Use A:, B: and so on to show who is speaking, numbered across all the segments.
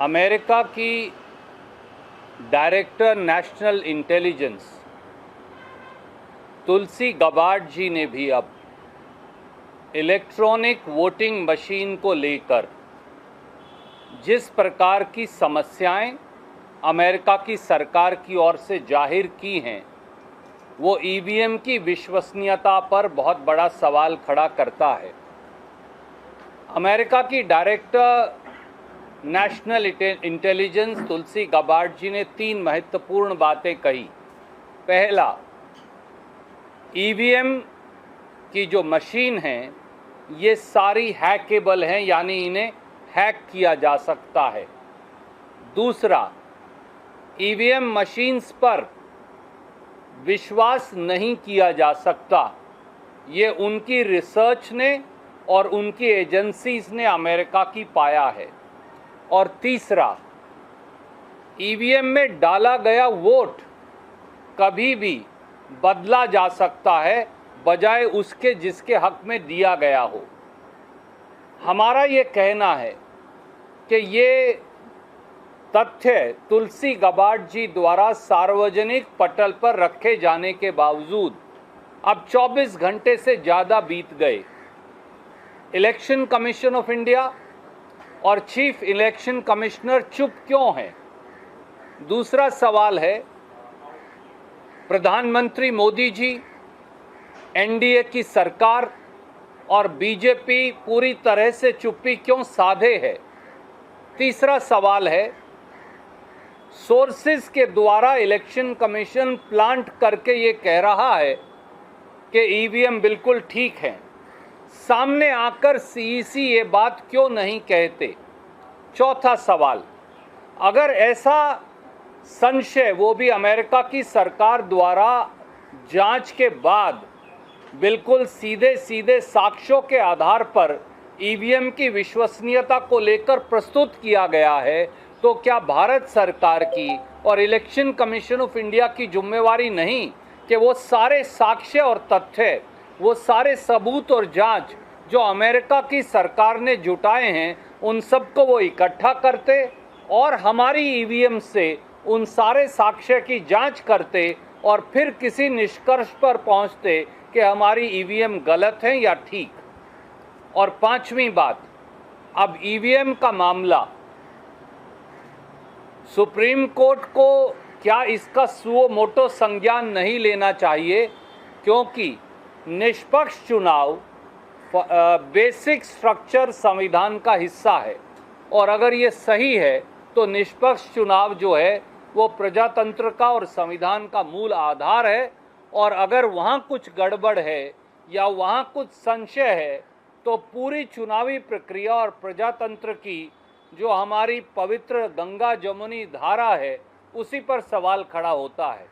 A: America की director national intelligence तुलसी Gabbard जी ने भी अब इलेक्ट्रॉनिक वोटिंग मशीन को लेकर जिस प्रकार की समस्याएं अमेरिका की सरकार की ओर से जाहिर की हैं, वो ईवीएम की विश्वसनीयता पर बहुत बड़ा सवाल खड़ा करता है। अमेरिका की डायरेक्टर नेशनल इंटेलिजेंस तुलसी गबार्ड जी ने 3 महत्वपूर्ण बातें कही। पहला, ईवीएम की जो मशीन हैं ये सारी हैकेबल हैं, यानी इन्हें हैक किया जा सकता है। दूसरा, ईवीएम मशीन्स पर विश्वास नहीं किया जा सकता, ये उनकी रिसर्च ने और उनकी एजेंसीज ने अमेरिका की पाया है। और तीसरा, ईवीएम में डाला गया वोट कभी भी बदला जा सकता है बजाय उसके जिसके हक में दिया गया हो। हमारा ये कहना है कि ये तथ्य तुलसी गबार्ड जी द्वारा सार्वजनिक पटल पर रखे जाने के बावजूद अब 24 घंटे से ज़्यादा बीत गए। इलेक्शन कमीशन ऑफ इंडिया और चीफ इलेक्शन कमिश्नर चुप क्यों हैं? दूसरा सवाल है, प्रधानमंत्री मोदी जी, एनडीए की सरकार और बीजेपी पूरी तरह से चुप्पी क्यों साधे है? तीसरा सवाल है, सोर्सेस के द्वारा इलेक्शन कमीशन प्लांट करके ये कह रहा है कि ईवीएम बिल्कुल ठीक है, सामने आकर सीईसी ये बात क्यों नहीं कहते? चौथा सवाल, अगर ऐसा संशय वो भी अमेरिका की सरकार द्वारा जांच के बाद बिल्कुल सीधे सीधे साक्ष्यों के आधार पर ईवीएम की विश्वसनीयता को लेकर प्रस्तुत किया गया है, तो क्या भारत सरकार की और इलेक्शन कमीशन ऑफ इंडिया की जिम्मेवारी नहीं कि वो सारे साक्ष्य और तथ्य, वो सारे सबूत और जांच जो अमेरिका की सरकार ने जुटाए हैं उन सबको वो इकट्ठा करते और हमारी ईवीएम से उन सारे साक्ष्य की जांच करते और फिर किसी निष्कर्ष पर पहुंचते कि हमारी ईवीएम गलत है या ठीक? और पांचवी बात, अब ईवीएम का मामला सुप्रीम कोर्ट को क्या इसका सुओ मोटो संज्ञान नहीं लेना चाहिए, क्योंकि निष्पक्ष चुनाव बेसिक स्ट्रक्चर संविधान का हिस्सा है और अगर ये सही है तो निष्पक्ष चुनाव जो है वो प्रजातंत्र का और संविधान का मूल आधार है। और अगर वहाँ कुछ गड़बड़ है या वहाँ कुछ संशय है तो पूरी चुनावी प्रक्रिया और प्रजातंत्र की जो हमारी पवित्र गंगा जमुनी धारा है उसी पर सवाल खड़ा होता है।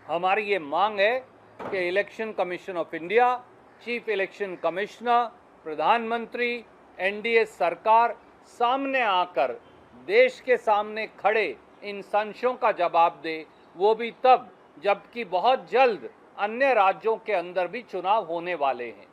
A: हमारी ये मांग है कि election commission of India, chief election commissioner, प्रधानमंत्री, एनडीए सरकार सामने आकर देश के सामने खड़े इन संशयों का जवाब दे, वो भी तब जबकि बहुत जल्द अन्य राज्यों के अंदर भी चुनाव होने वाले हैं।